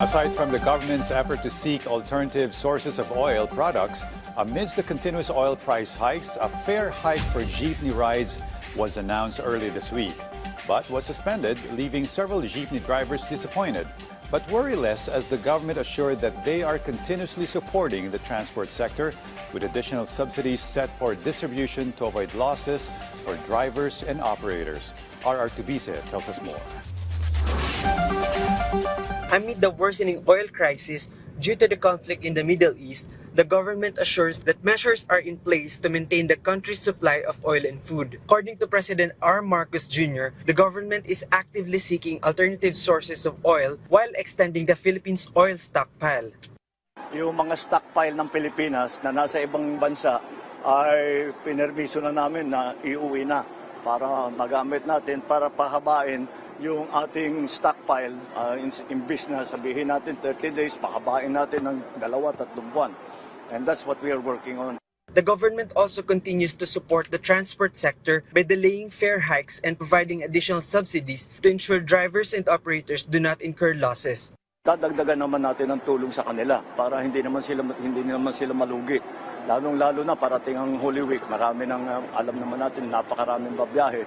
Aside from the government's effort to seek alternative sources of oil products, amidst the continuous oil price hikes, a fare hike for jeepney rides was announced early this week, but was suspended, leaving several jeepney drivers disappointed, but worryless as the government assured that they are continuously supporting the transport sector with additional subsidies set for distribution to avoid losses for drivers and operators. RR Tubise tells us more. Amid the worsening oil crisis due to the conflict in the Middle East, the government assures that measures are in place to maintain the country's supply of oil and food. According to President R. Marcos Jr., the government is actively seeking alternative sources of oil while extending the Philippines' oil stockpile. Yung mga stockpile ng Pilipinas na nasa ibang bansa ay pinermiso na namin na iuwi na para magamit natin para pahabain yung ating stockpile. Imbis na sabihin natin 30 days, pahabain natin ng 2-3 buwan. And that's what we are working on. The government also continues to support the transport sector by delaying fare hikes and providing additional subsidies to ensure drivers and operators do not incur losses. Dadagdagan naman natin ang tulong sa kanila para hindi naman sila malugi. Lalong-lalo na parating ang Holy Week, marami nang alam naman natin napakaraming babiyahe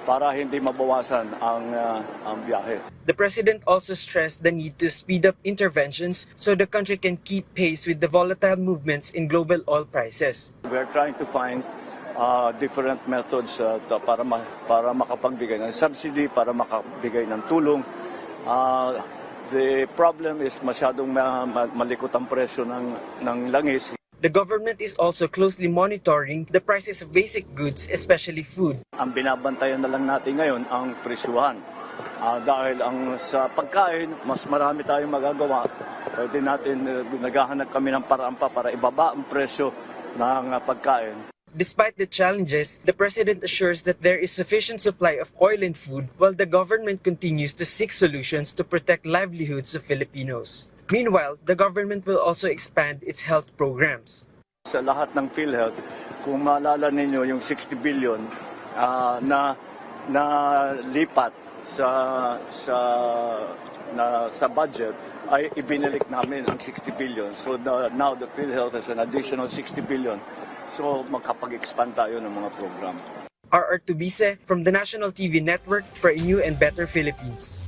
para hindi mabawasan ang biyahe. The president also stressed the need to speed up interventions so the country can keep pace with the volatile movements in global oil prices. We are trying to find different methods para makapagbigay ng subsidy, para makabigay ng tulong. The problem is masyadong malikot ang presyo ng langis. The government is also closely monitoring the prices of basic goods, especially food. Ang binabantayan na lang natin ngayon ang presyuhan. Dahil sa pagkain, mas marami tayong magagawa. Pwede natin, naghahanap kami ng paraan pa para ibaba ang presyo ng pagkain. Despite the challenges, the president assures that there is sufficient supply of oil and food while the government continues to seek solutions to protect livelihoods of Filipinos. Meanwhile, the government will also expand its health programs. Sa lahat ng PhilHealth, kung maalala ninyo yung 60 billion na lipat sa budget, ay ibinalik namin ang 60 billion. So now the PhilHealth has an additional 60 billion. So makapag-expand tayo ng mga program. RR Tubise from the National TV Network for a New and Better Philippines.